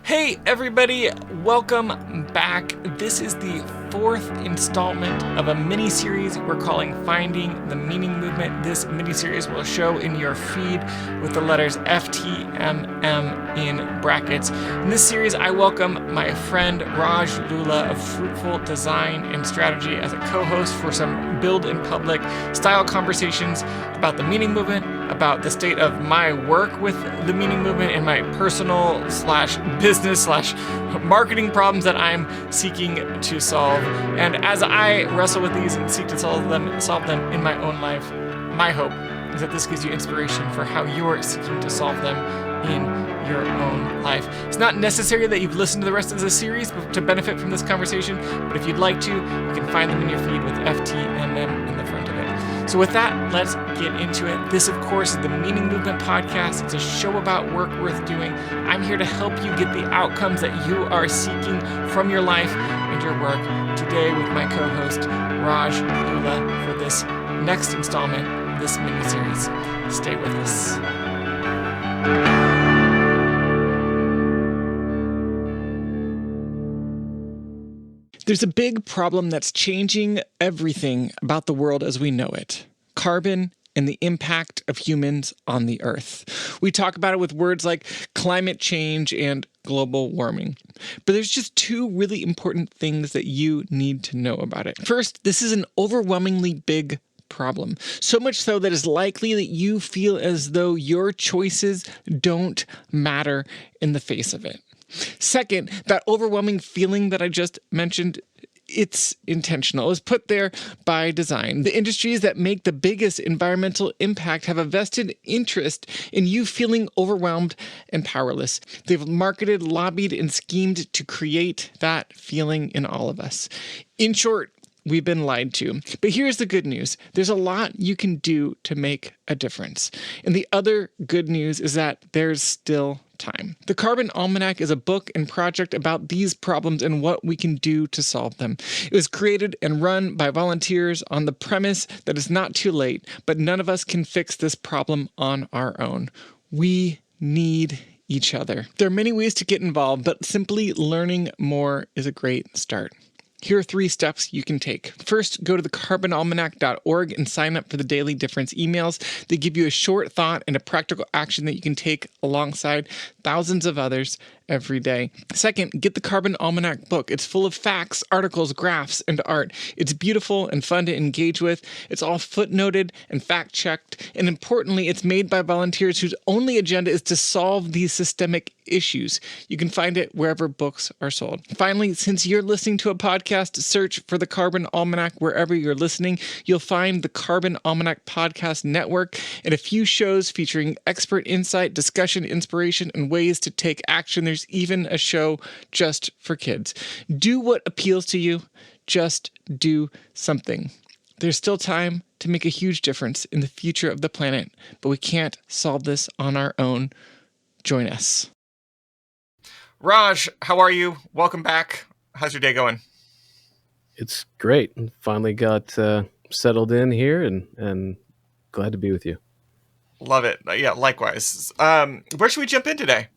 Hey everybody, welcome back. This is the fourth installment of a mini-series we're calling Finding the Meaning Movement. This mini-series will show in your feed with the letters FTMM in brackets. In this series, I welcome my friend Raj Lulla of Fruitful Design and Strategy as a co-host for some build in public style conversations about the meaning movement, about the state of my work with the meaning movement and my personal / business / marketing problems that I'm seeking to solve. And as I wrestle with these and seek to solve them in my own life, my hope is that this gives you inspiration for how you're seeking to solve them in your own life. It's not necessary that you've listened to the rest of the series to benefit from this conversation, but if you'd like to, you can find them in your feed with FTMM in the front of it. So with that, let's get into it. This, of course, is the Meaning Movement Podcast. It's a show about work worth doing. I'm here to help you get the outcomes that you are seeking from your life and your work. Today with my co-host, Raj Lulla, for this next installment of this mini-series. Stay with us. There's a big problem that's changing everything about the world as we know it: carbon and the impact of humans on the earth. We talk about it with words like climate change and global warming. But there's just two really important things that you need to know about it. First, this is an overwhelmingly big problem. So much so that it's likely that you feel as though your choices don't matter in the face of it. Second, that overwhelming feeling that I just mentioned, it's intentional. It was put there by design. The industries that make the biggest environmental impact have a vested interest in you feeling overwhelmed and powerless. They've marketed, lobbied, and schemed to create that feeling in all of us. In short, we've been lied to. But here's the good news. There's a lot you can do to make a difference. And the other good news is that there's still time. The Carbon Almanac is a book and project about these problems and what we can do to solve them. It was created and run by volunteers on the premise that it's not too late, but none of us can fix this problem on our own. We need each other. There are many ways to get involved, but simply learning more is a great start. Here are 3 steps you can take. First, go to thecarbonalmanac.org and sign up for the Daily Difference emails. They give you a short thought and a practical action that you can take alongside thousands of others every day. Second, get the Carbon Almanac book. It's full of facts, articles, graphs, and art. It's beautiful and fun to engage with. It's all footnoted and fact-checked. And importantly, it's made by volunteers whose only agenda is to solve these systemic issues. You can find it wherever books are sold. Finally, since you're listening to a podcast, search for the Carbon Almanac wherever you're listening. You'll find the Carbon Almanac Podcast Network and a few shows featuring expert insight, discussion, inspiration, and ways to take action. There's even a show just for kids. Do what appeals to you. Just do something. There's still time to make a huge difference in the future of the planet, but we can't solve this on our own. Join us. Raj, how are you? Welcome back. How's your day going? It's great. Finally got settled in here and glad to be with you. Love it. Yeah, likewise. Where should we jump in today?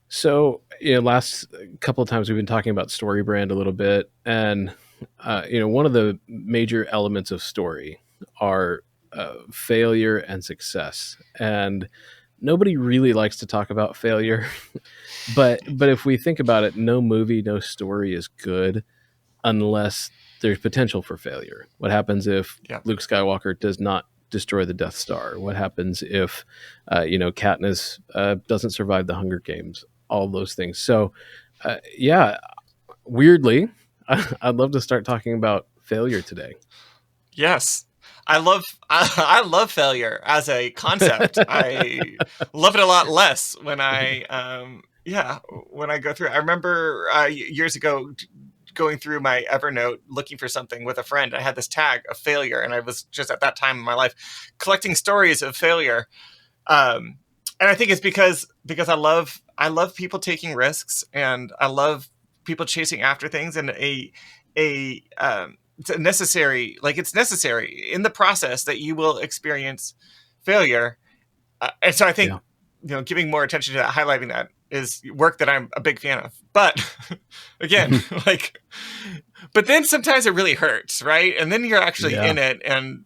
So, last couple of times we've been talking about story brand a little bit. And, one of the major elements of story are failure and success. And nobody really likes to talk about failure. But if we think about it, no movie, no story is good unless there's potential for failure. What happens if Luke Skywalker does not destroy the Death Star? What happens if, Katniss doesn't survive the Hunger Games? All those things. So, weirdly, I'd love to start talking about failure today. Yes. I love failure as a concept. I love it a lot less when I go through it. I remember years ago going through my Evernote looking for something with a friend. I had this tag of failure, and I was just at that time in my life collecting stories of failure. And I think it's because I love people taking risks, and I love people chasing after things, and it's necessary in the process that you will experience failure. And so I think, giving more attention to that, highlighting that is work that I'm a big fan of. But again, like, but then sometimes it really hurts, right? And then you're actually Yeah. in it, and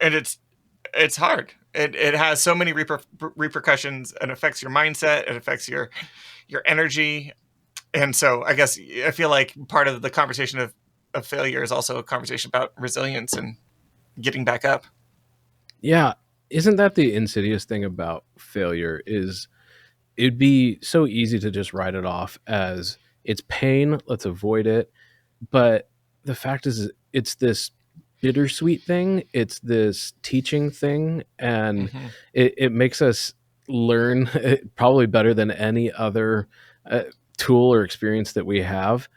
it's hard. It has so many repercussions, and affects your mindset. It affects your energy. And so I guess I feel like part of the conversation of failure is also a conversation about resilience and getting back up. Yeah. Isn't that the insidious thing about failure is it'd be so easy to just write it off as it's pain, let's avoid it. But the fact is it's this bittersweet thing, it's this teaching thing, and Mm-hmm. it makes us learn probably better than any other tool or experience that we have.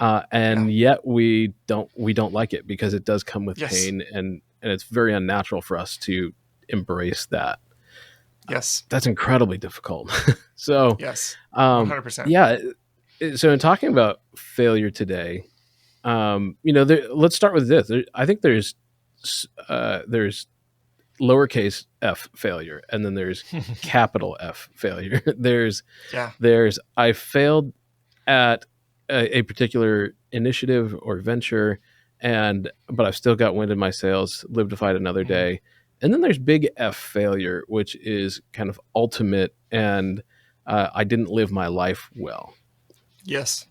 Yeah. And yet we don't like it because it does come with Yes. pain, and it's very unnatural for us to embrace that. Yes. That's incredibly difficult. So, Yes. um, 100%. yeah. So, in talking about failure today, let's start with this. I think there's lowercase f failure, and then there's capital F failure. Yeah. There's I failed at a particular initiative or venture, but I've still got wind in my sails, live to fight another Mm-hmm. day. And then there's big F failure, which is kind of ultimate, and I didn't live my life well. Yes.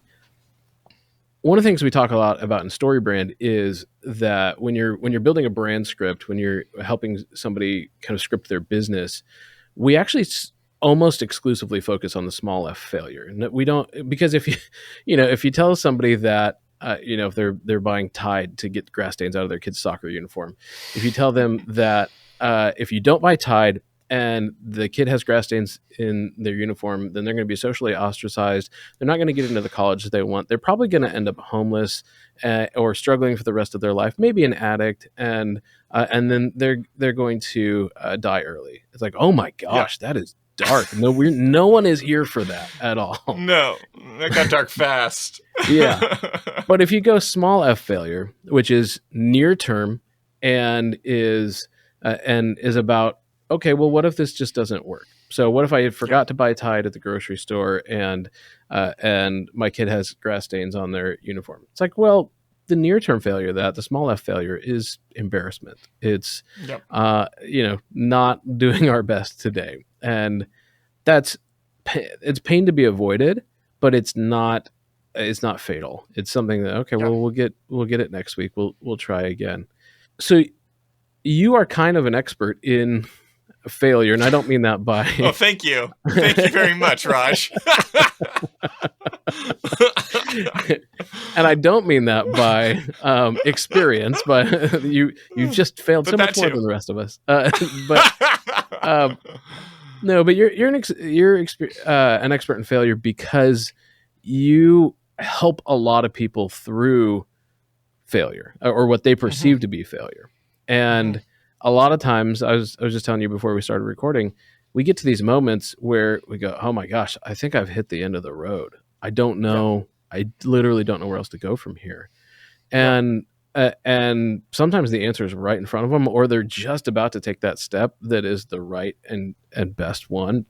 One of the things we talk a lot about in StoryBrand is that when you're building a brand script, when you're helping somebody kind of script their business, we actually almost exclusively focus on the small F failure. And we don't, because if you if you tell somebody that if they're buying Tide to get grass stains out of their kid's soccer uniform, if you tell them that if you don't buy Tide and the kid has grass stains in their uniform, then they're going to be socially ostracized. They're not going to get into the college that they want. They're probably going to end up homeless or struggling for the rest of their life, maybe an addict, and then they're going to die early. It's like, oh my Yeah. gosh, that is dark. No one is here for that at all. No, that got dark fast. Yeah. But if you go small F failure, which is near term and is about, okay, well, what if this just doesn't work? So what if I Yep. forgot to buy Tide at the grocery store and my kid has grass stains on their uniform? It's like, well, the near term failure of that, the small F failure, is embarrassment. It's Yep. not doing our best today, and that's it's pain to be avoided, but it's not fatal. It's something that, okay, Yeah. well, we'll get it next week. We'll try again. So you are kind of an expert in failure, and I don't mean that Oh, by thank you. Thank you very much, Raj. and I don't mean that by experience, but you've just failed so But that much more too. than the rest of us. But um, no, but you're an expert in failure because you help a lot of people through failure or what they Mhm. perceive to be failure. Mhm. And a lot of times, I was just telling you before we started recording, we get to these moments where we go, "Oh my gosh, I think I've hit the end of the road. I don't Yep. know. I literally don't know where else to go from here." Yep. And sometimes the answer is right in front of them, or they're just about to take that step that is the right and best one.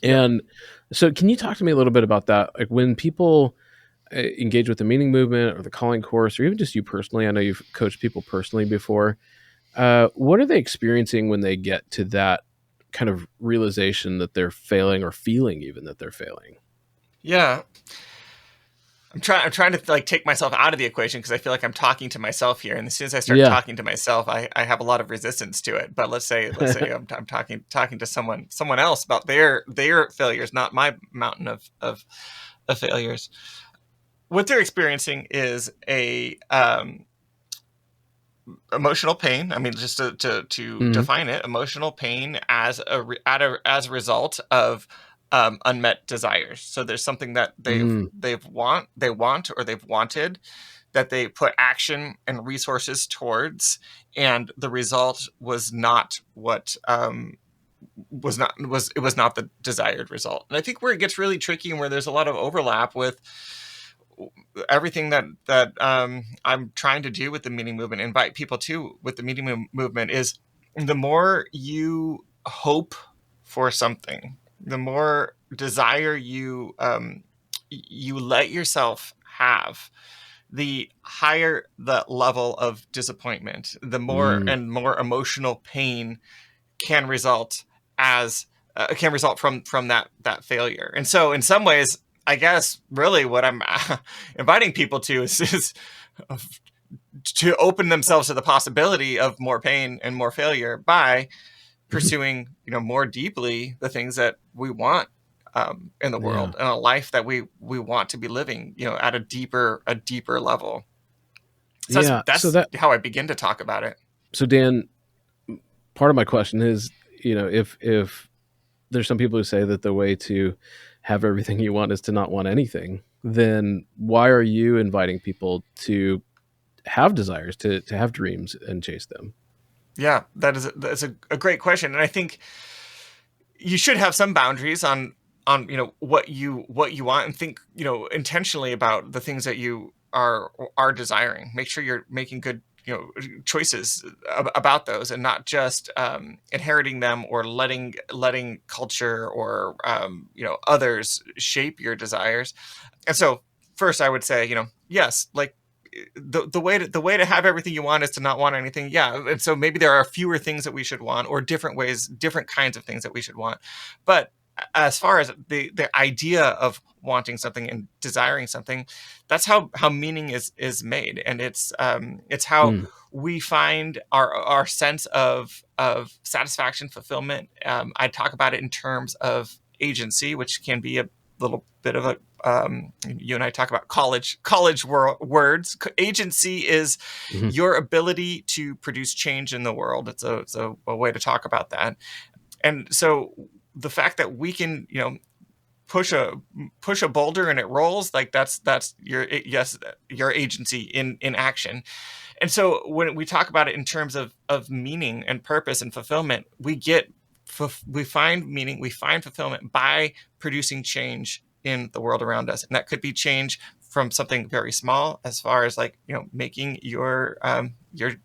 Yep. And so, can you talk to me a little bit about that? Like when people engage with the meaning movement or the calling course, or even just you personally, I know you've coached people personally before. What are they experiencing when they get to that kind of realization that they're failing, or feeling even that they're failing? Yeah. I'm trying to like take myself out of the equation because I feel like I'm talking to myself here, and as soon as I start Yeah. talking to myself, I have a lot of resistance to it. But let's say I'm talking to someone else about their failures, not my mountain of failures. What they're experiencing is a emotional pain. I mean, just to Hmm. define it, emotional pain as as a result of unmet desires. So there's something that Mm. they want or they've wanted, that they put action and resources towards, and the result was not what it was not the desired result. And I think where it gets really tricky and where there's a lot of overlap with everything that I'm trying to do with the meaning movement, invite people to with the meaning movement, is the more you hope for something, the more desire you let yourself have, the higher the level of disappointment, the more Mm, and more emotional pain can result as can result from that failure. And so, in some ways, I guess really what I'm inviting people to is to open themselves to the possibility of more pain and more failure by pursuing, more deeply the things that we want in the yeah. world, and a life that we want to be living, at a deeper level. So that's Yeah. that's how I begin to talk about it. So Dan, part of my question is, if there's some people who say that the way to have everything you want is to not want anything, then why are you inviting people to have desires, to have dreams and chase them? Yeah, that's a great question, and I think you should have some boundaries on what you want, and think intentionally about the things that you are desiring. Make sure you're making good choices about those, and not just inheriting them, or letting culture or others shape your desires. And so, first, I would say, yes, like the way to have everything you want is to not want anything. Yeah, and so maybe there are fewer things that we should want, or different ways, different kinds of things that we should want. But as far as the idea of wanting something and desiring something, that's how meaning is made, and it's how Mm, we find our sense of satisfaction, fulfillment. I talk about it in terms of agency, which can be a little bit of a you and I talk about college words. Agency is mhm. your ability to produce change in the world. It's a way to talk about that. And so the fact that we can push a push a boulder and it rolls, like that's your agency in action. And so when we talk about it in terms of meaning and purpose and fulfillment, we find meaning, we find fulfillment by producing change in the world around us. And that could be change from something very small, as far as, like, making your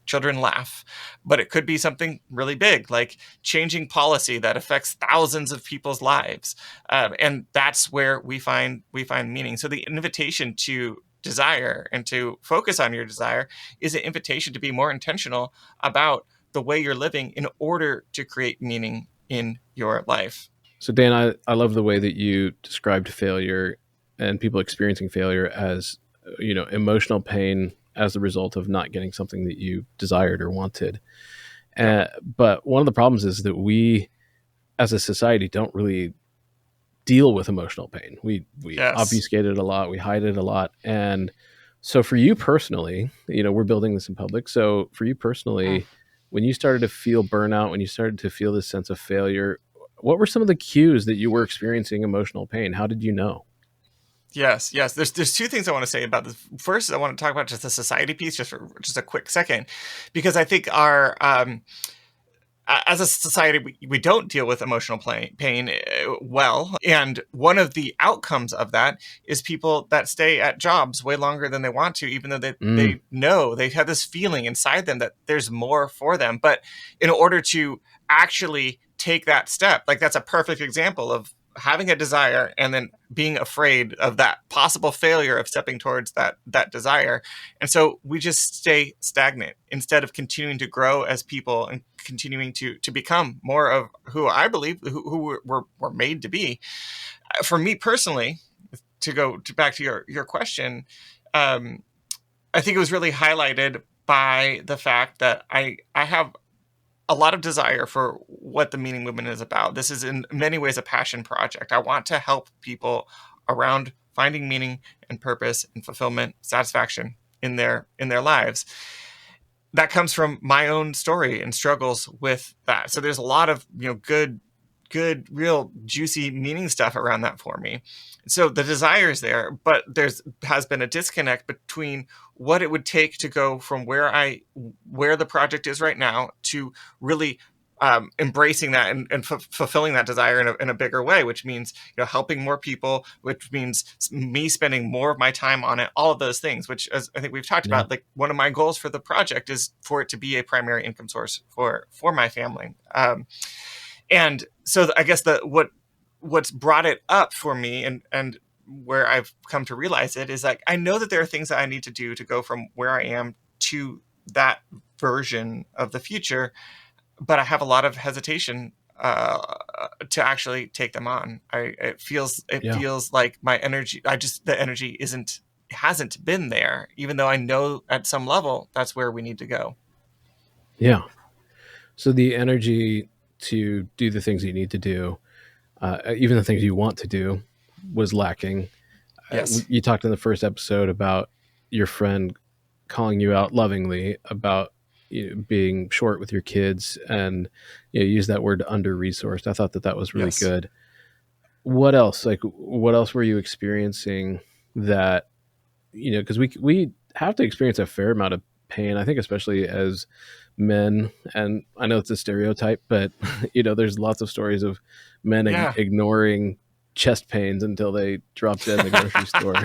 children laugh, but it could be something really big, like changing policy that affects thousands of people's lives. And that's where we find meaning. So the invitation to desire and to focus on your desire is an invitation to be more intentional about the way you're living in order to create meaning in your life. So Dan, I love the way that you described failure and people experiencing failure as emotional pain as the result of not getting something that you desired or wanted. Yep. But one of the problems is that we, as a society, don't really deal with emotional pain. We Yes. obfuscate it a lot, we hide it a lot, and so for you personally, we're building this in public. So for you Mm. personally, when you started to feel burnout, when you started to feel this sense of failure, what were some of the cues that you were experiencing emotional pain? How did you know? Yes, yes. There's two things I want to say about this. First, I want to talk about just the society piece, just for just a quick second, because I think our as a society, we don't deal with emotional pain well. And one of the outcomes of that is people that stay at jobs way longer than they want to, even though Mm, they know, they have this feeling inside them that there's more for them. But in order to actually take that step, like, that's a perfect example of having a desire and then being afraid of that possible failure of stepping towards that desire. And so we just stay stagnant instead of continuing to grow as people, and continuing to become more of who I believe who we're made to be. For me personally, to go back to your question, um, I think it was really highlighted by the fact that I have a lot of desire for what the meaning movement is about. This is in many ways a passion project. I want to help people around finding meaning and purpose and fulfillment, satisfaction in their lives. That comes from my own story and struggles with that. So there's a lot of good, real juicy meaning stuff around that for me. So the desire is there, but there's has been a disconnect between what it would take to go from where the project is right now to really embracing that and fulfilling that desire in a bigger way, which means helping more people, which means me spending more of my time on it. All of those things, which, as I think we've talked yeah. about, like, one of my goals for the project is for it to be a primary income source for my family. And so I guess what's brought it up for me, and where I've come to realize it, is like, I know that there are things that I need to do to go from where I am to that version of the future, but I have a lot of hesitation to actually take them on. It feels Yeah. like my energy, the energy hasn't been there, even though I know at some level that's where we need to go. Yeah. So the energy to do the things you need to do, even the things you want to do, was lacking. Yes. You talked in the first episode about your friend calling you out lovingly about being short with your kids, and use that word under resourced. I thought that was really Yes. good. What else? Like, what else were you experiencing that, because we have to experience a fair amount of pain, I think, especially as men. And I know it's a stereotype, but there's lots of stories of men Yeah. ignoring chest pains until they drop dead in the grocery store,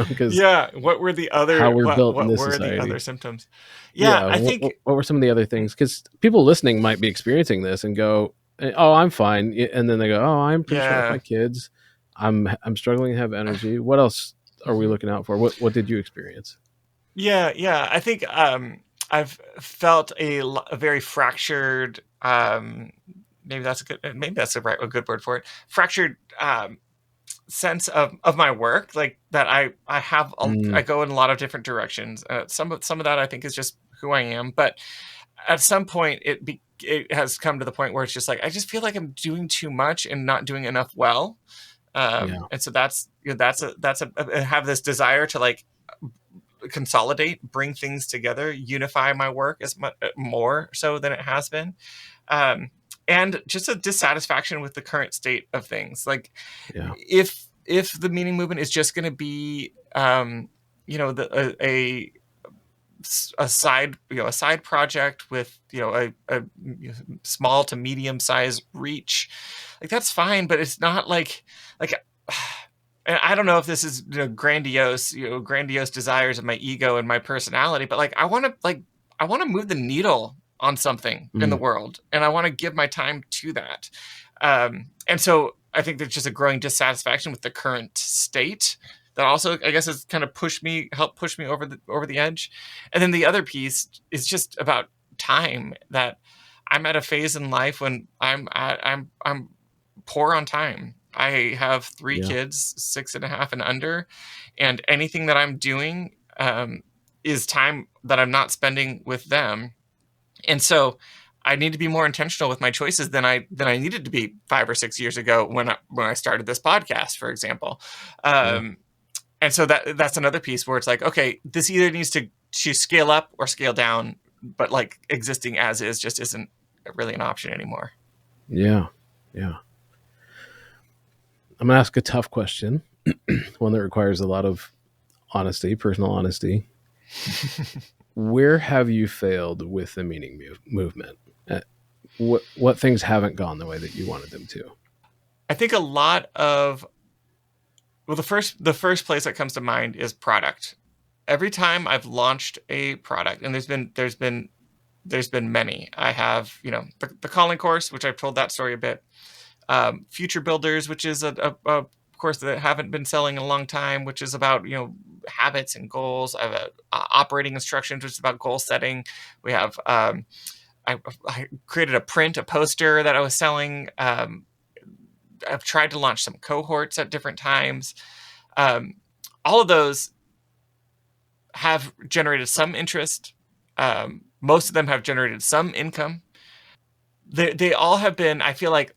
because Yeah. What were the other how we're built in what this were the other society. symptoms? Yeah, Yeah. I What, think. what were some of the other things? Because people listening might be experiencing this and go, "Oh, I'm fine," and then they go, "Oh, I'm pretty short with Yeah. my kids. I'm struggling to have energy. What else are we looking out for? What did you experience?" Yeah. I think I've felt a very fractured. Maybe that's a good word for it. Fractured sense of my work, like that. I have I Mm, go in a lot of different directions. Some of that I think is just who I am, but at some point it has come to the point where it's just like, I just feel like I'm doing too much and not doing enough well. yeah. And so I have this desire to like consolidate, bring things together, unify my work as much more so than it has been. Um, and just a dissatisfaction with the current state of things. Like, Yeah. if the meaning movement is just going to be, a side project with a small to medium size reach, like, that's fine, but it's not like and I don't know if this is grandiose desires of my ego and my personality, but like, I want to move the needle on something in the Mm, world, and I want to give my time to that. And so I think there's just a growing dissatisfaction with the current state that also, I guess, has kind of helped push me over the edge. And then the other piece is just about time, that I'm at a phase in life when I'm poor on time. I have three yeah. kids, 6.5 and under, and anything that I'm doing is time that I'm not spending with them. And so I need to be more intentional with my choices than I needed to be 5 or 6 years ago when I started this podcast, for example. Yeah. Um, and so that's another piece where it's like, okay, this either needs to scale up or scale down, but like, existing as is just isn't really an option anymore. Yeah. Yeah. I'm gonna ask a tough question, one that requires a lot of honesty, personal honesty. Where have you failed with the meaning movement? What things haven't gone the way that you wanted them to? I think a lot of well, the first place that comes to mind is product. Every time I've launched a product, and there's been many. I have, the calling course, which I've told that story a bit. Future Builders, which is a course that haven't been selling in a long time, which is about habits and goals. I have operating instructions, which is about goal setting. We have I created a poster that I was selling. I've tried to launch some cohorts at different times. Um, all of those have generated some interest. Most of them have generated some income. They all have been, I feel like,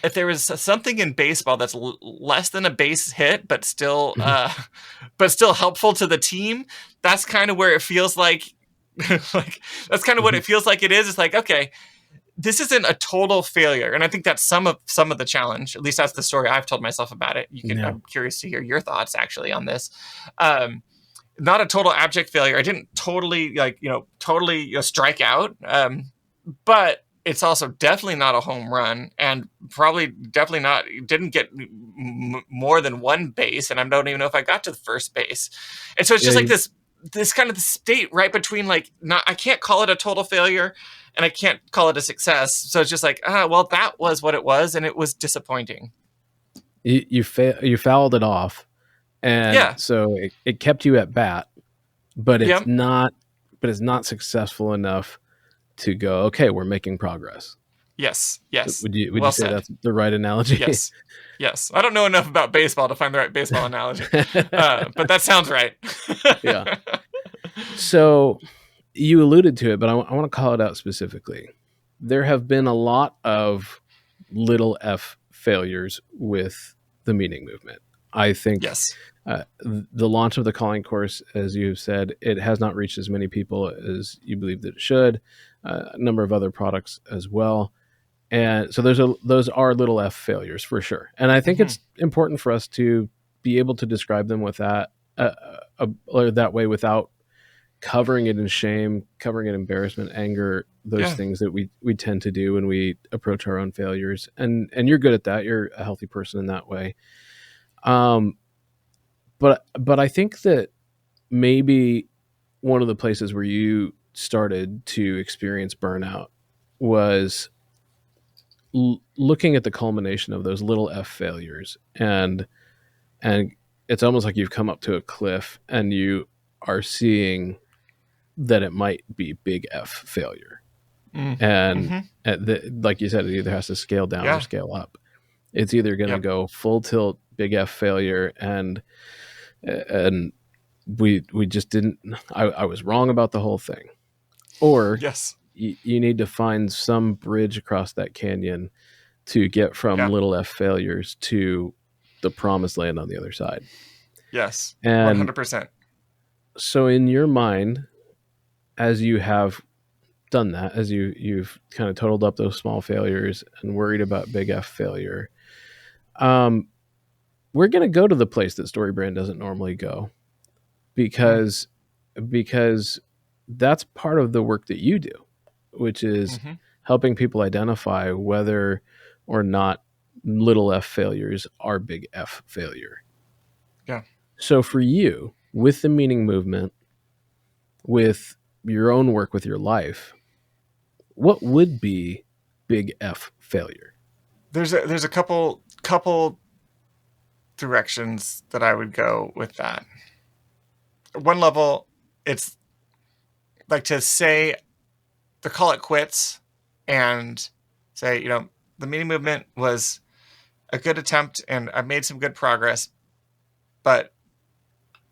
if there was something in baseball that's less than a base hit, but still helpful to the team, that's kind of where it feels like, like, that's kind of what it feels like it is. It's like, okay, this isn't a total failure. And I think that's some of the challenge. At least that's the story I've told myself about it. Yeah. I'm curious to hear your thoughts actually on this. Um, Not a total abject failure. I didn't totally strike out. But it's also definitely not a home run, and probably definitely not, didn't get more than one base, and I don't even know if I got to the first base. And so it's Yeah. just like this kind of state right between, like, not, I can't call it a total failure and I can't call it a success. So it's just like, well, that was what it was, and it was disappointing. you fouled it off, and Yeah. so it kept you at bat, but Yeah. it's not successful enough to go, okay, we're making progress. Yes. Yes. Would you Well say said. that's the right analogy? Yes. Yes. I don't know enough about baseball to find the right baseball analogy, but that sounds right. Yeah. So you alluded to it, but I want to call it out specifically. There have been a lot of little f failures with the meaning movement. I think Yes. the launch of the calling course, as you've said, it has not reached as many people as you believe that it should. A number of other products as well. And so those are little f failures for sure. And I think it's important for us to be able to describe them with that or that way without covering it in shame, covering it in embarrassment, anger, those Yeah. things that we tend to do when we approach our own failures. And you're good at that. You're a healthy person in that way. But I think that maybe one of the places where you started to experience burnout was looking at the culmination of those little f failures, and it's almost like you've come up to a cliff and you are seeing that it might be big f failure. And like you said, it either has to scale down or scale up. It's either going to go full tilt big f failure, and we just didn't, I was wrong about the whole thing, or Yes. you need to find some bridge across that canyon to get from little f failures to the promised land on the other side. Yes. And 100%. so in your mind, as you have done that, as you've kind of totaled up those small failures and worried about big f failure, we're going to go to the place that StoryBrand doesn't normally go, because that's part of the work that you do, which is helping people identify whether or not little f failures are big F failure. Yeah. So for you, with the meaning movement, with your own work with your life, what would be big F failure? There's a couple directions that I would go with that. One level, it's like to call it quits and say, the meeting movement was a good attempt and I've made some good progress, but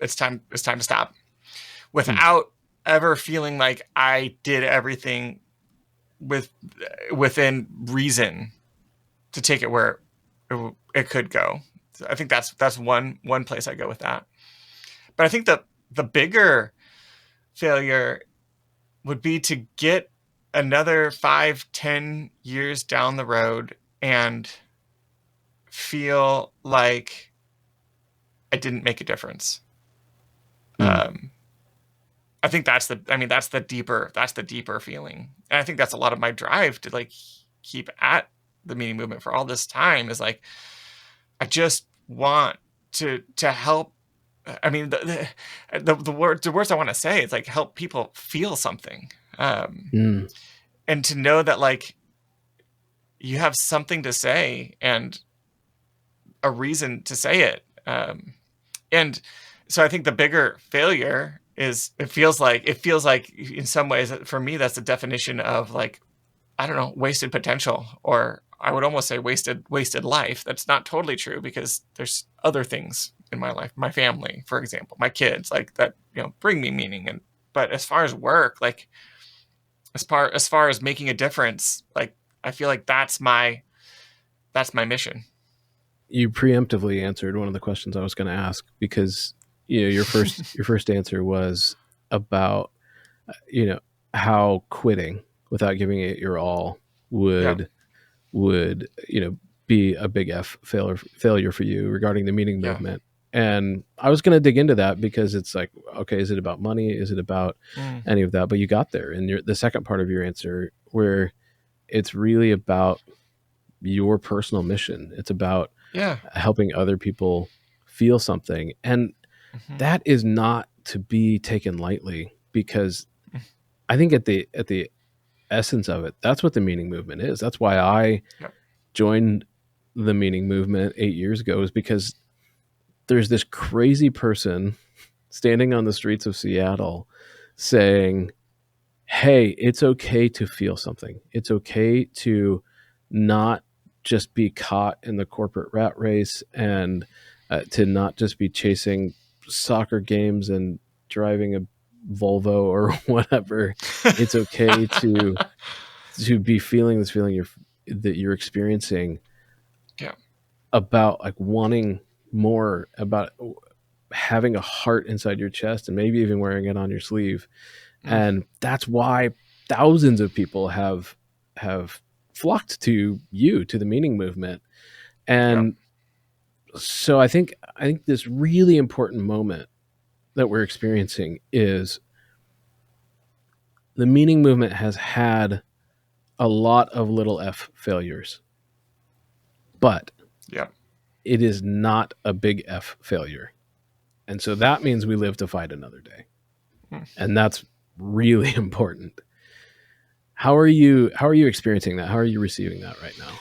it's time to stop, without ever feeling like I did everything within reason to take it where it could go. So I think that's one place I go with that. But I think the bigger failure would be to get another 5-10 years down the road and feel like I didn't make a difference. I think that's the deeper feeling. And I think that's a lot of my drive to like keep at the meeting movement for all this time, is like, I just want to help. I mean, the words I want to say is like help people feel something. And to know that like you have something to say and a reason to say it. And so I think the bigger failure is it feels like in some ways for me, that's the definition of like, I don't know, wasted potential, or I would almost say wasted life. That's not totally true, because there's other things in my life, my family, for example, my kids, like that, bring me meaning. But as far as work, like as far as making a difference, like I feel like that's my mission. You preemptively answered one of the questions I was going to ask, because your first answer was about how quitting without giving it your all would be a big F failure for you regarding the meaning movement. And I was going to dig into that, because it's like, okay, is it about money? Is it about any of that? But you got there. And the second part of your answer, where it's really about your personal mission. It's about helping other people feel something. And that is not to be taken lightly, because I think at the essence of it, that's what the meaning movement is. That's why I joined the meaning movement 8 years ago is because there's this crazy person standing on the streets of Seattle saying, hey, it's okay to feel something. It's okay to not just be caught in the corporate rat race, and to not just be chasing soccer games and driving a Volvo or whatever. It's okay to be feeling this feeling that you're experiencing, Yeah. about like wanting more, about having a heart inside your chest and maybe even wearing it on your sleeve. And that's why thousands of people have flocked to the meaning movement. And so I think this really important moment that we're experiencing is the meaning movement has had a lot of little f failures, but it is not a big F failure. And so that means we live to fight another day. And that's really important. How are you experiencing that? How are you receiving that right now?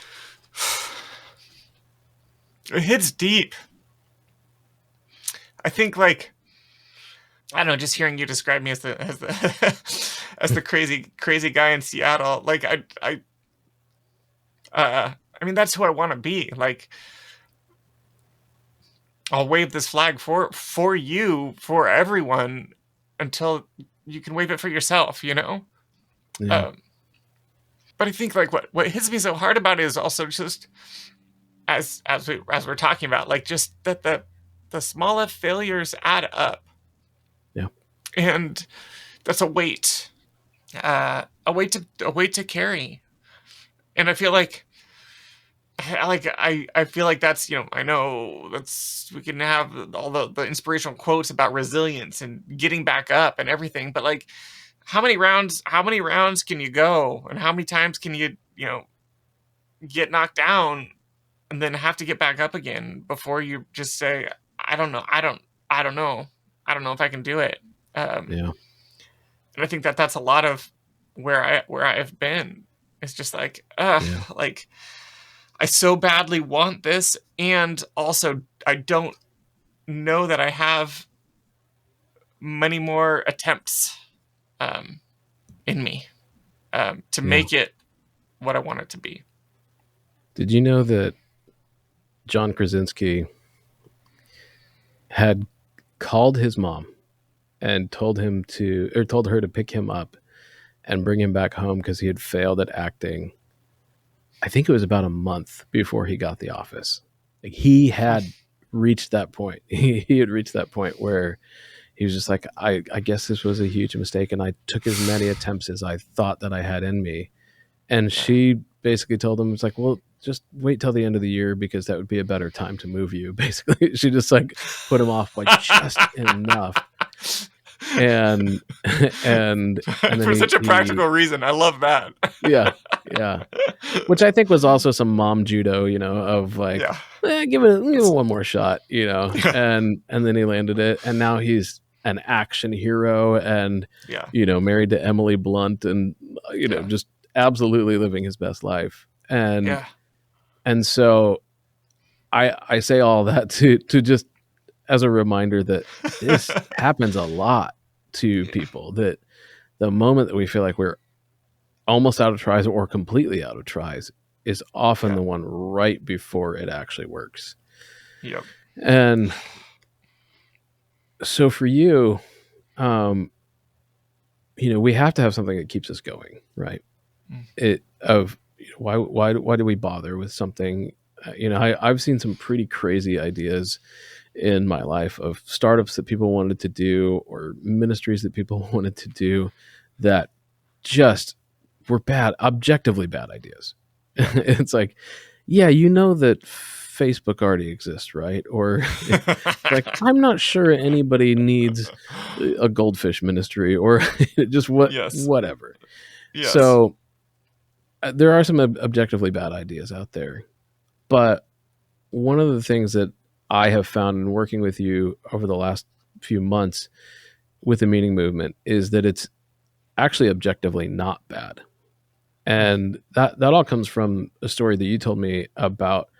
It hits deep. I think, like, I don't know, just hearing you describe me as the as the crazy guy in Seattle, like, I mean, that's who I want to be. Like, I'll wave this flag for you, for everyone, until you can wave it for yourself, you know? Yeah. But I think, like, what hits me so hard about it is also just as we're talking about, like, just that the small F failures add up. Yeah. And that's a weight. A weight to carry. And I feel like I feel like that's, you know, I know that's, we can have all the inspirational quotes about resilience and getting back up and everything, but like, how many rounds can you go, and how many times can you know, get knocked down and then have to get back up again before you just say, I don't know if I can do it. Yeah. And I think that's a lot of where I have been. It's just like, like, I so badly want this, and also I don't know that I have many more attempts in me to make it what I want it to be. Did you know that John Krasinski had called his mom and told her to pick him up and bring him back home because he had failed at acting? I think it was about a month before he got the office. Like, he had reached that point. He had reached that point where he was just like, I guess this was a huge mistake, and I took as many attempts as I thought that I had in me. And she basically told him, it's like, well, just wait till the end of the year because that would be a better time to move you. Basically, she just like put him off by just enough. And for such a practical reason. I love that. Yeah. Which I think was also some mom judo, you know, of like, give it one more shot, you know. And then he landed it, and now he's an action hero, and you know, married to Emily Blunt, and you know, just absolutely living his best life. And so I say all that to just as a reminder that this happens a lot to people, that the moment that we feel like we're almost out of tries or completely out of tries is often the one right before it actually works. Yep. And so for you, you know, we have to have something that keeps us going, right? Why do we bother with something? You know, I've seen some pretty crazy ideas in my life of startups that people wanted to do, or ministries that people wanted to do, that just were bad, objectively bad ideas. It's like, yeah, you know that Facebook already exists, right? Or like, I'm not sure anybody needs a goldfish ministry, or just whatever. Yes. So there are some objectively bad ideas out there. But one of the things that I have found in working with you over the last few months with the meaning movement is that it's actually objectively not bad. And that all comes from a story that you told me about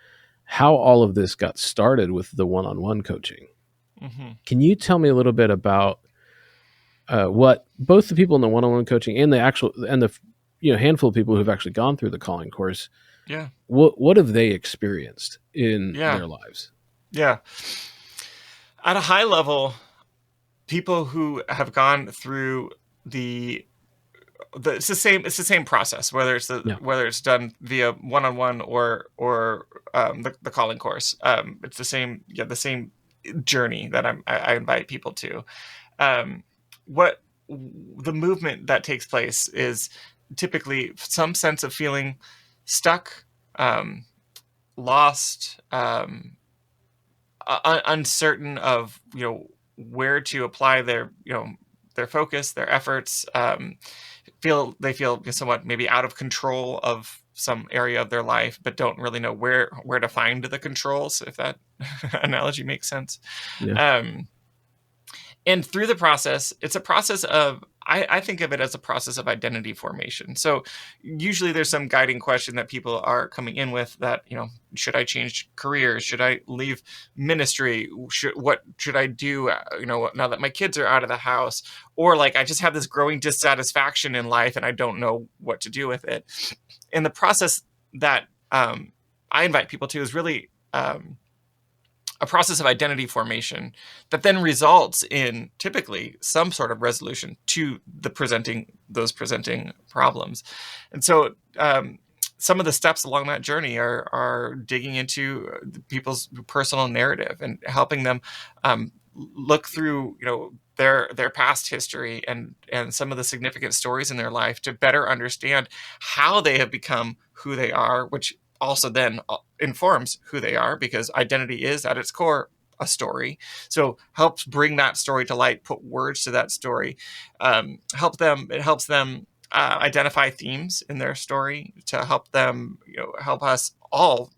how all of this got started with the one-on-one coaching. Mm-hmm. Can you tell me a little bit about what both the people in the one-on-one coaching and the handful of people who've actually gone through the calling course, Yeah. what have they experienced in Yeah. their lives? Yeah. At a high level, people who have gone through it's the same process, whether it's done via one-on-one or the calling course. It's the same journey that I invite people to. What the movement that takes place is typically some sense of feeling stuck, lost, uncertain of where to apply their focus, their efforts. They feel somewhat maybe out of control of some area of their life, but don't really know where to find the controls, if that analogy makes sense. Yeah. And through the process, it's a process of, I think of it as a process of identity formation. So usually there's some guiding question that people are coming in with that, should I change careers? Should I leave ministry? What should I do, now that my kids are out of the house? Or like, I just have this growing dissatisfaction in life and I don't know what to do with it. And the process that I invite people to is really a process of identity formation that then results in typically some sort of resolution to those presenting problems. And so some of the steps along that journey are digging into people's personal narrative and helping them look through their past history and some of the significant stories in their life to better understand how they have become who they are, which also then informs who they are, because identity is at its core a story. So helps bring that story to light, put words to that story, it helps them identify themes in their story to help them, help us all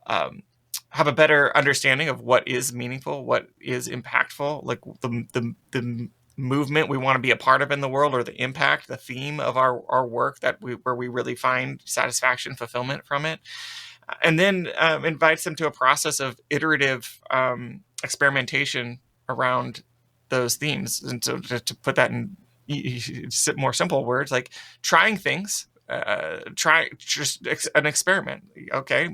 have a better understanding of what is meaningful, what is impactful, like the movement we want to be a part of in the world, or the impact, the theme of our work where we really find satisfaction, fulfillment from it. And then invites them to a process of iterative experimentation around those themes. And so to put that in more simple words, like trying things, try just an experiment. Okay,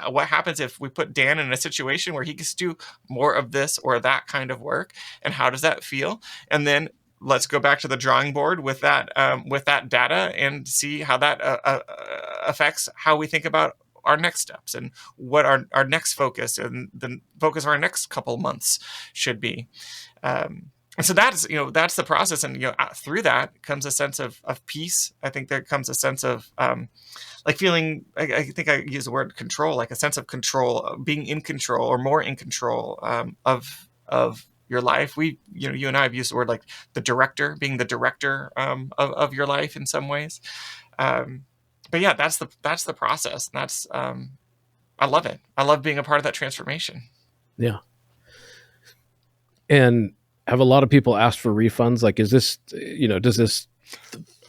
what happens if we put Dan in a situation where he gets to do more of this or that kind of work, and how does that feel? And then let's go back to the drawing board with that data and see how that affects how we think about our next steps and what our next focus and the focus of our next couple months should be. And so that's the process. And, through that comes a sense of peace. I think there comes a sense of like feeling, I think I use the word control, like a sense of control, being in control or more in control of your life. You and I have used the word like being the director of your life in some ways. But yeah, that's the process. That's I love it. I love being a part of that transformation. Yeah. And have a lot of people asked for refunds? Like, is this, does this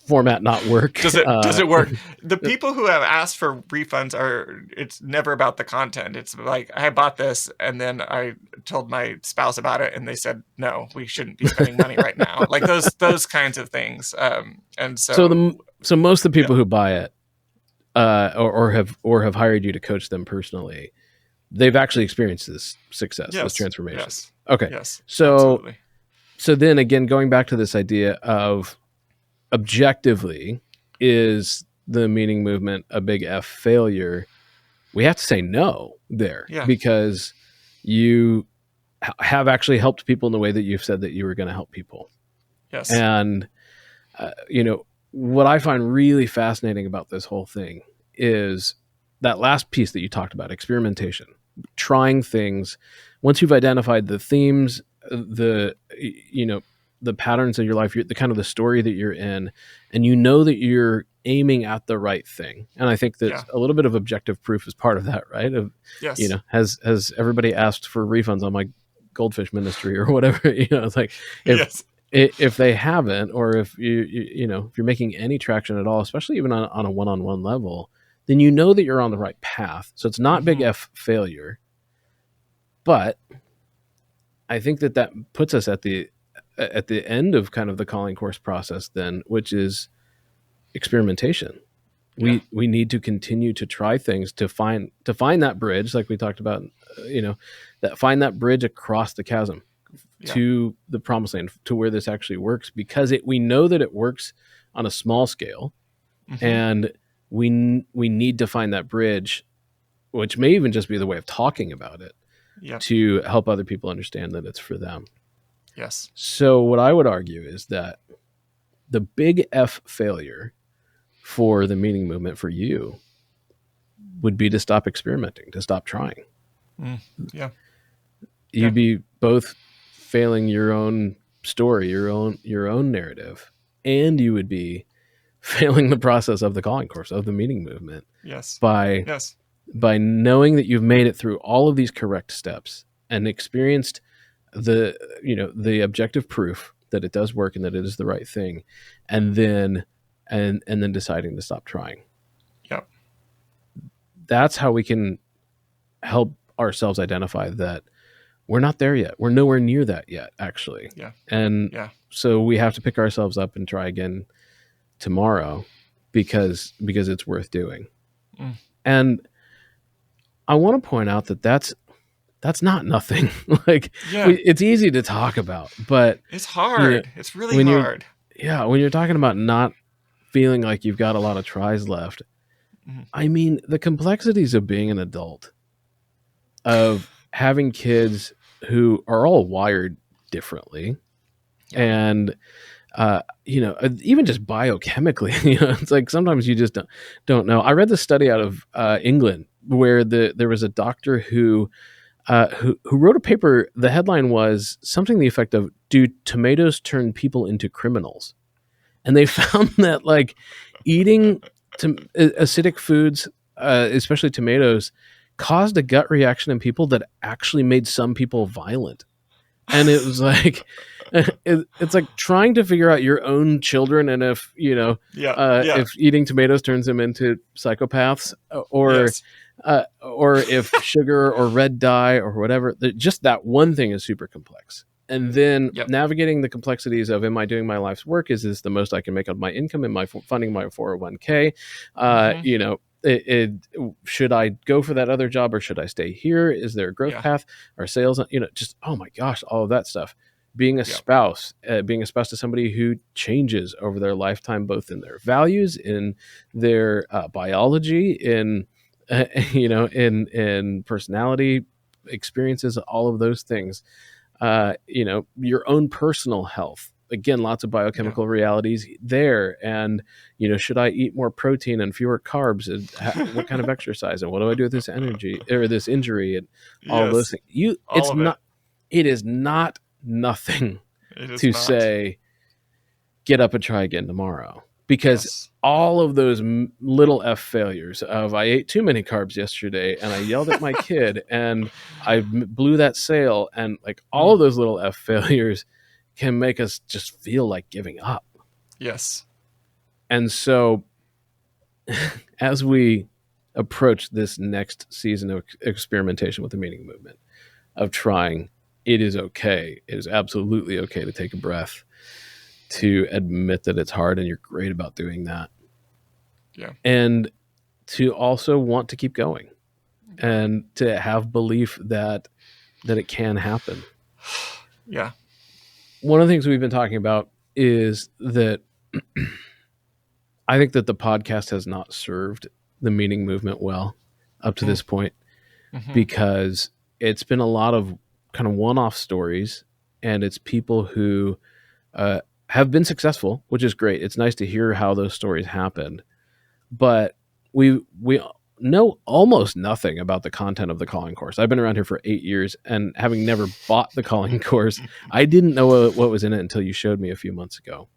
format not work? Does it work? The people who have asked for refunds it's never about the content. It's like, I bought this and then I told my spouse about it and they said, no, we shouldn't be spending money right now. Like those kinds of things. And so most of the people who buy it, or have hired you to coach them personally, they've actually experienced this success, this transformation. Yes. Okay. Yes. So, absolutely. So then again, going back to this idea of objectively, is the meaning movement a big F failure? We have to say no there, because you have actually helped people in the way that you've said that you were going to help people. Yes. And, what I find really fascinating about this whole thing is that last piece that you talked about, experimentation, trying things. Once you've identified the themes, the patterns in your life, the kind of the story that you're in, and that you're aiming at the right thing. And I think that a little bit of objective proof is part of that, right? Yes. Has everybody asked for refunds on my goldfish ministry or whatever? It's like, if they haven't, or if if you're making any traction at all, especially even on a one-on-one level, then you know that you're on the right path. So it's not big F failure. But I think that puts us at the end of kind of the calling course process then, which is experimentation. Yeah. We need to continue to try things to find that bridge, like we talked about, find that bridge across the chasm to the promised land, to where this actually works, because we know that it works on a small scale, and we need to find that bridge, which may even just be the way of talking about it, to help other people understand that it's for them. Yes. So what I would argue is that the big F failure for the meaning movement for you would be to stop experimenting, to stop trying. You'd be both failing your own story, your own narrative, and you would be failing the process of the calling course, of the meaning movement. By knowing that you've made it through all of these correct steps and experienced the objective proof that it does work and that it is the right thing, and then deciding to stop trying. Yep. That's how we can help ourselves identify that we're not there yet. We're nowhere near that yet, actually. Yeah. And so we have to pick ourselves up and try again tomorrow, because it's worth doing. And I want to point out that that's not nothing. Like, it's easy to talk about, but it's hard. It's really hard. When you're talking about not feeling like you've got a lot of tries left, I mean, the complexities of being an adult, of having kids who are all wired differently, and even just biochemically, it's like sometimes you just don't know. I read this study out of England where there was a doctor who wrote a paper. The headline was something to the effect of, "Do tomatoes turn people into criminals?" And they found that, like, eating acidic foods, especially tomatoes, caused a gut reaction in people that actually made some people violent. And it was like, it's like trying to figure out your own children, and if if eating tomatoes turns them into psychopaths, or if sugar or red dye or whatever. Just that one thing is super complex. And then navigating the complexities of, am I doing my life's work? Is this the most I can make of my income? Am I funding my 401k? Should I go for that other job, or should I stay here? Is there a growth path or sales? Just, oh my gosh, all of that stuff. Being a spouse to somebody who changes over their lifetime, both in their values, in their biology, in in personality experiences, all of those things. Your own personal health. Again, lots of biochemical realities there. And, should I eat more protein and fewer carbs? And what kind of exercise? And what do I do with this energy or this injury? And all of those things. It is not nothing to say, get up and try again tomorrow. Because all of those little F failures of, I ate too many carbs yesterday, and I yelled at my kid, and I blew that sale, and like all of those little F failures can make us just feel like giving up. Yes. And so as we approach this next season of experimentation with the meaning movement, of trying, it is okay. It is absolutely okay to take a breath, to admit that it's hard, and you're great about doing that. Yeah. And to also want to keep going, and to have belief that it can happen. Yeah. One of the things we've been talking about is that I think that the podcast has not served the meaning movement well up to this point, because it's been a lot of kind of one-off stories, and it's people who have been successful, which is great. It's nice to hear how those stories happened, but we know almost nothing about the content of the calling course. I've been around here for 8 years, and having never bought the calling course, I didn't know what was in it until you showed me a few months ago.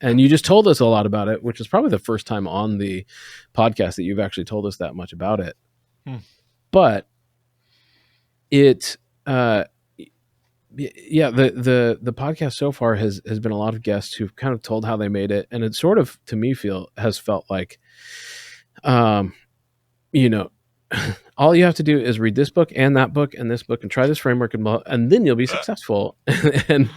And you just told us a lot about it, which is probably the first time on the podcast that you've actually told us that much about it. But it, the podcast so far has been a lot of guests who've kind of told how they made it, and it sort of, to me, has felt like you know, all you have to do is read this book and that book and this book and try this framework and then you'll be successful. and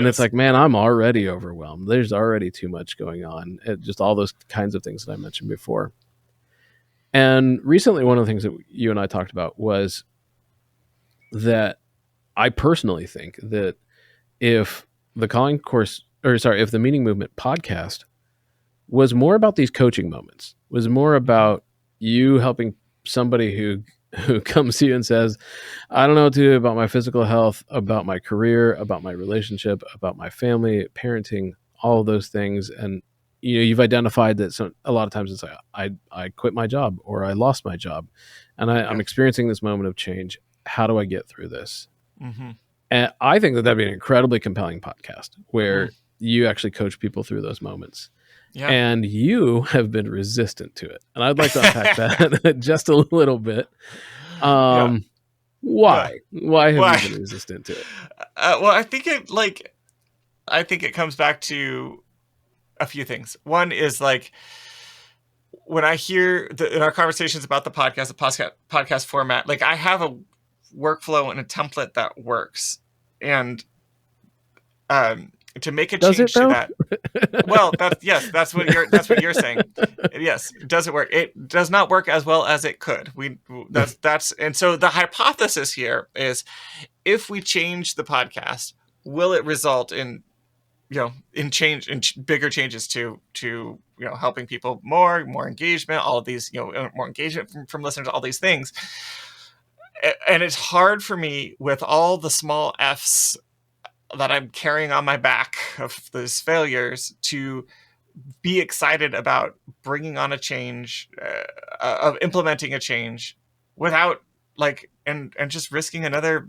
it's Yes. like, man, I'm already overwhelmed. There's already too much going on. Just all those kinds of things that I mentioned before. And recently, one of the things that you and I talked about was that I personally think that if the calling course, or sorry, if the Meaning Movement podcast was more about these coaching moments, was more about you helping somebody who comes to you and says, I don't know what to do about my physical health, about my career, about my relationship, about my family, parenting, all of those things. And you've identified that a lot of times it's like, I quit my job or I lost my job and I'm experiencing this moment of change. How do I get through this? Mm-hmm. And I think that that'd be an incredibly compelling podcast where you actually coach people through those moments. Yeah. And you have been resistant to it. And I'd like to unpack that just a little bit. Why? Why have you been resistant to it? Well, I think it comes back to a few things. One is like, when I hear in our conversations about the podcast format, like I have a workflow and a template that works. And to make a change to that, well, that's what you're saying. Yes, does it work? It does not work as well as it could. And so the hypothesis here is, if we change the podcast, will it result in bigger changes to helping people more engagement, all of these, more engagement from listeners, all these things. And it's hard for me with all the small F's that I'm carrying on my back of those failures to be excited about bringing on a change, of implementing a change without and just risking another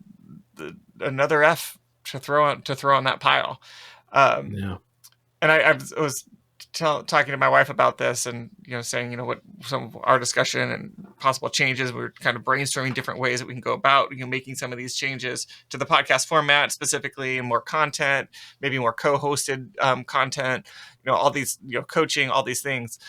F to throw on that pile. And I was talking to my wife about this, and saying what some of our discussion and possible changes. We were kind of brainstorming different ways that we can go about making some of these changes to the podcast format specifically, and more content, maybe more co-hosted content, all these coaching, all these things.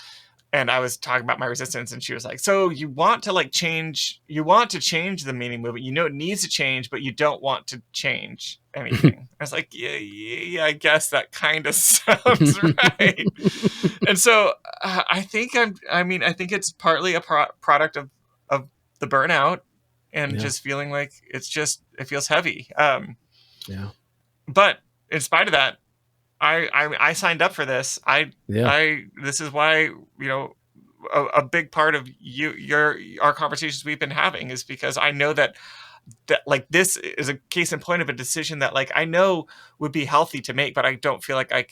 And I was talking about my resistance, and she was like, so you want to change the Meaning Movement. It needs to change, but you don't want to change anything. I was like, yeah, I guess that kind of sounds right. And so I think it's partly a product of the burnout and just feeling like it feels heavy. But in spite of that, I signed up for this. This is why, a big part of our conversations we've been having is because I know that this is a case in point of a decision that I know would be healthy to make, but I don't feel like I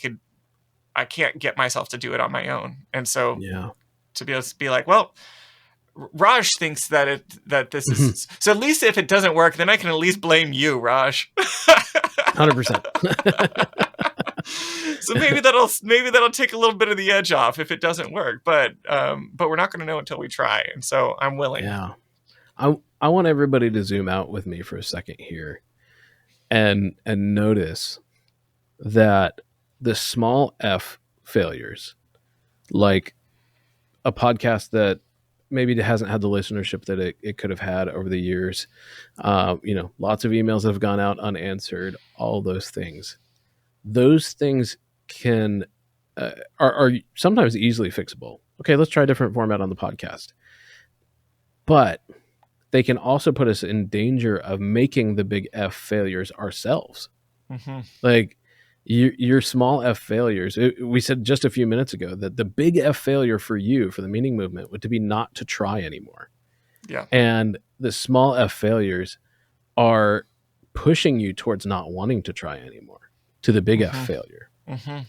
can't get myself to do it on my own. And so to be able to be like, well, Raj thinks that this is so, at least if it doesn't work, then I can at least blame you, Raj. 100%. So maybe that'll take a little bit of the edge off if it doesn't work, but we're not going to know until we try. And so I'm willing. Yeah. I want everybody to zoom out with me for a second here and notice that the small F failures, like a podcast that maybe hasn't had the listenership that it could have had over the years, lots of emails that have gone out unanswered, all those things can are sometimes easily fixable. Okay, let's try a different format on the podcast. But they can also put us in danger of making the big F failures ourselves. Mm-hmm. Like your small F failures. We said just a few minutes ago that the big F failure for you, for the Meaning Movement, would to be not to try anymore. Yeah. And the small F failures are pushing you towards not wanting to try anymore, to the big F failure. Mm-hmm.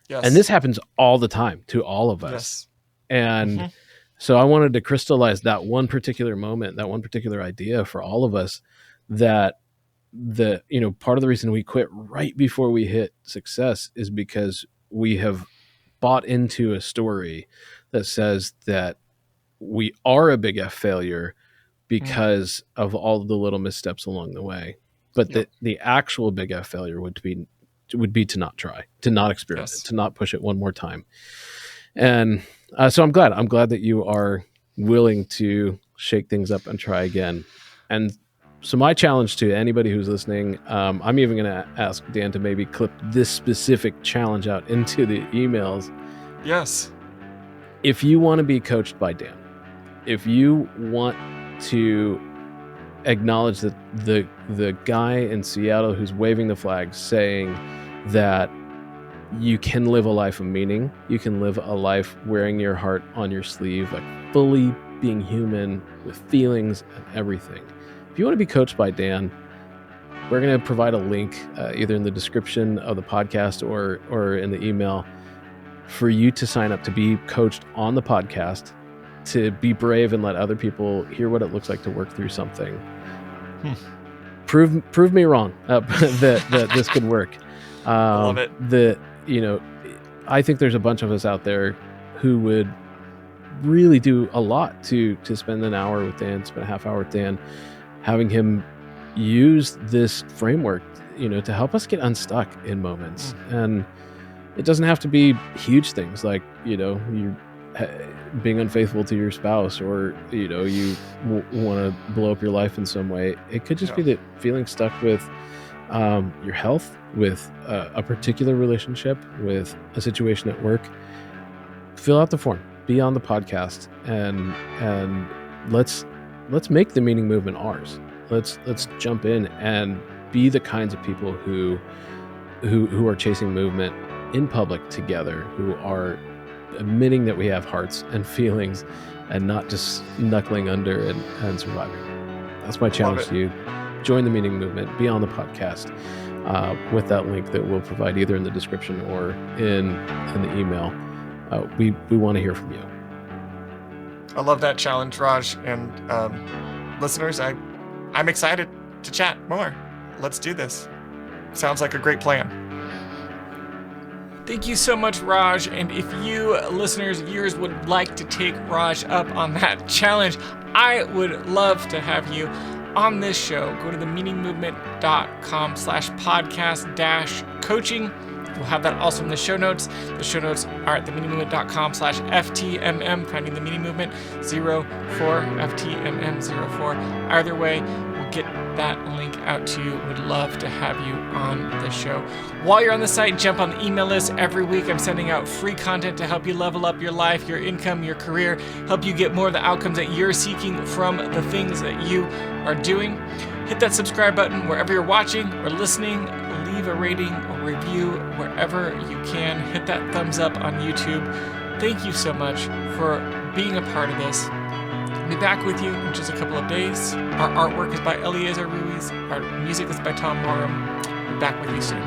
Yes. And this happens all the time to all of us. Yes. And so I wanted to crystallize that one particular moment, that one particular idea for all of us, that part of the reason we quit right before we hit success is because we have bought into a story that says that we are a big F failure because of all the little missteps along the way. But the actual big F failure would be to not try, to not experiment, to not push it one more time. And so I'm glad that you are willing to shake things up and try again. And so my challenge to anybody who's listening, I'm even going to ask Dan to maybe clip this specific challenge out into the emails. Yes. If you want to be coached by Dan, if you want to acknowledge that the guy in Seattle who's waving the flag saying that you can live a life of meaning, you can live a life wearing your heart on your sleeve, like fully being human with feelings and everything. If you want to be coached by Dan, we're going to provide a link either in the description of the podcast or in the email for you to sign up to be coached on the podcast, to be brave and let other people hear what it looks like to work through something. Prove me wrong that this could work. I love it. I think there's a bunch of us out there who would really do a lot to spend an hour with Dan, spend a half hour with Dan, having him use this framework, to help us get unstuck in moments. And it doesn't have to be huge things like, you're being unfaithful to your spouse, or, you want to blow up your life in some way. It could just be that feeling stuck with your health, with a particular relationship, with a situation at work. Fill out the form, be on the podcast, and let's make the meaning movement ours. Let's jump in and be the kinds of people who are chasing movement in public together, who are admitting that we have hearts and feelings and not just knuckling under and surviving. That's my challenge to you. Join the meaning movement, be on the podcast with that link that we'll provide either in the description or in the email. We want to hear from you. I love that challenge, Raj. And listeners, I'm excited to chat more. Let's do this. Sounds like a great plan. Thank you so much, Raj. And if you listeners, viewers would like to take Raj up on that challenge, I would love to have you on this show. Go to themeaningmovement.com/podcast-coaching. We'll have that also in the show notes. The show notes are at themeaningmovement.com/FTMM, finding the meaning movement 04, FTMM 04. Either way, we'll get that link out to you. Would love to have you on the show. While you're on the site, jump on the email list. Every week I'm sending out free content to help you level up your life, your income, your career, help you get more of the outcomes that you're seeking from the things that you are doing. Hit that subscribe button wherever you're watching or listening. Leave a rating or review wherever you can. Hit that thumbs up on YouTube. Thank you so much for being a part of this. I'll be back with you in just a couple of days. Our artwork is by Eliezer Ruiz. Our music is by Tom Morum. I'll be back with you soon.